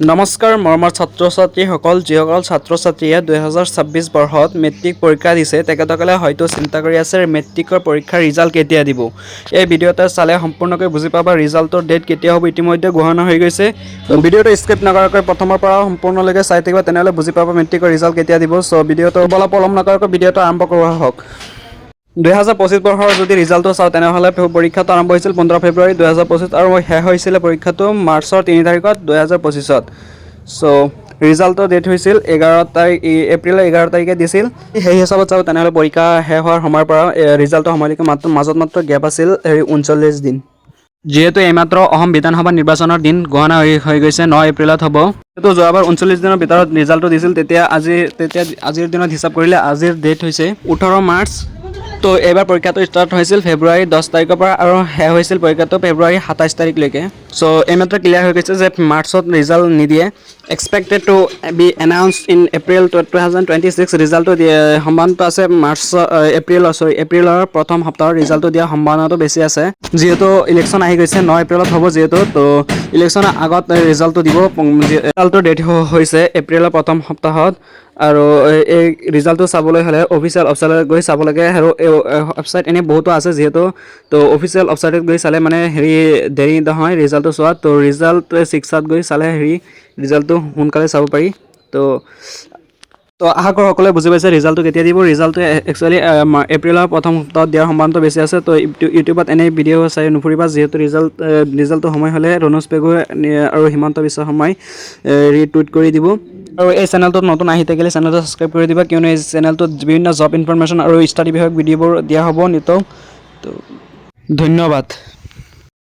নমস্কাৰ মৰমৰ ছাত্ৰ ছাত্ৰীসকল যিসকল ছাত্ৰ ছাত্ৰীয়ে 2026 বৰ্ষত মেট্ৰিক পৰীক্ষা দিছে তেখেতসকলে হয়তো চিন্তা কৰি আছে মেট্ৰিকৰ পৰীক্ষাৰ ৰিজাল্ট কেতিয়া দিব। এই ভিডিঅ'টো চালে সম্পূৰ্ণকৈ বুজি পাবা ৰিজাল্টৰ ডেট কেতিয়া হ'ব ইতিমধ্যে ঘোষণা হৈ গৈছে। ভিডিঅ'টো স্কিপ নকৰাকৈ প্ৰথমৰ পৰা সম্পূৰ্ণলৈকে চাই থাকিবা তেনেহ'লে বুজি পাবা মেট্ৰিকৰ ৰিজাল্ট কেতিয়া দিব। চ' ভিডিঅ'টো পলম নকৰাকৈ ভিডিঅ'টো আৰম্ভ কৰোৱা হওক। 2025 বৰ্ষৰ যদি ৰিজাল্টটো চাওঁ তেনেহ'লে পৰীক্ষাটো আৰম্ভ হৈছিল 15 ফেব্ৰুৱাৰী 2025 আৰু শেষ হৈছিলে পৰীক্ষাটো মাৰ্চৰ 3 তাৰিখত 2025ত। চ' ৰিজাল্টৰ ডেট হৈছিল এপ্ৰিলৰ 11 তাৰিখে দিছিল। সেই হিচাপত চাওঁ তেনেহ'লে পৰীক্ষা শেষ হোৱাৰ সময়ৰ পৰা ৰিজাল্টৰ সময়লৈকে মাজত মাত্ৰ গেপ আছিল 39 দিন। যিহেতু এইমাত্ৰ অসম বিধানসভা নিৰ্বাচনৰ দিন ঘোষণা হৈ গৈছে 9 এপ্ৰিলত হ'ব। যিহেতু যোৱাবাৰ 39 দিনৰ ভিতৰত ৰিজাল্টটো দিছিল তেতিয়া আজিৰ দিনত হিচাপ কৰিলে আজিৰ ডেট হৈছে 18 মাৰ্চ। তো এইবাৰ পৰীক্ষাটো ষ্টাৰ্ট হৈছিল ফেব্ৰুৱাৰী 10 তাৰিখৰ পৰা আৰু শেষ হৈছিল পৰীক্ষাটো ফেব্ৰুৱাৰী 27 তাৰিখলৈকে। চ' এইমাত্ৰ ক্লিয়াৰ হৈ গৈছে যে মাৰ্চত ৰিজাল্ট নিদিয়ে। Expected to be announce in April 2026 ৰিজাল্টটো সম্ভাৱনাটো আছে এপ্ৰিলৰ প্ৰথম সপ্তাহৰ ৰিজাল্টটো দিয়াৰ সম্ভাৱনাটো বেছি আছে। যিহেতু ইলেকশ্যন আহি গৈছে 9 এপ্ৰিলত হ'ব যিহেতু তো ইলেকশ্যনৰ আগত ৰিজাল্টটো দিব। ৰিজাল্টৰ ডেট হৈছে এপ্ৰিলৰ প্ৰথম সপ্তাহত আৰু এই ৰিজাল্টটো চাবলৈ হ'লে অফিচিয়েল ৱেবছাইটত গৈ চাব লাগে আৰু ৱেবছাইট এনেই বহুতো আছে যিহেতু তো অফিচিয়েল ৱেবছাইটত গৈ চালে মানে দেৰি নহয় ৰিজাল্টটো চোৱাত। তো ৰিজাল্ট 6ত গৈ চালে ৰিজাল্টটো সোনকালে চাব পাৰি। তো আশা কৰোঁ সকলোৱে বুজি পাইছে ৰিজাল্টটো কেতিয়া দিব। ৰিজাল্টটো একচুৱেলি এপ্ৰিলৰ প্ৰথম সপ্তাহত দিয়াৰ সম্ভাৱনাটো বেছি আছে। তো ইউটিউবত এনেই ভিডিঅ' চাই নুফুৰিবা যিহেতু ৰিজাল্টটো সময় হ'লে ৰণোজ পেগুৱে আৰু হিমন্ত বিশ্ব শৰ্মাই ৰিটুইট কৰি দিব। আৰু এই চেনেলটোত নতুন আহি থাকিলে চেনেলটো ছাবস্ক্ৰাইব কৰি দিবা কিয়নো এই চেনেলটোত বিভিন্ন জব ইনফৰমেশ্যন আৰু ষ্টাডি বিষয়ক ভিডিঅ'বোৰ দিয়া হ'ব নিতৌ। তো ধন্যবাদ।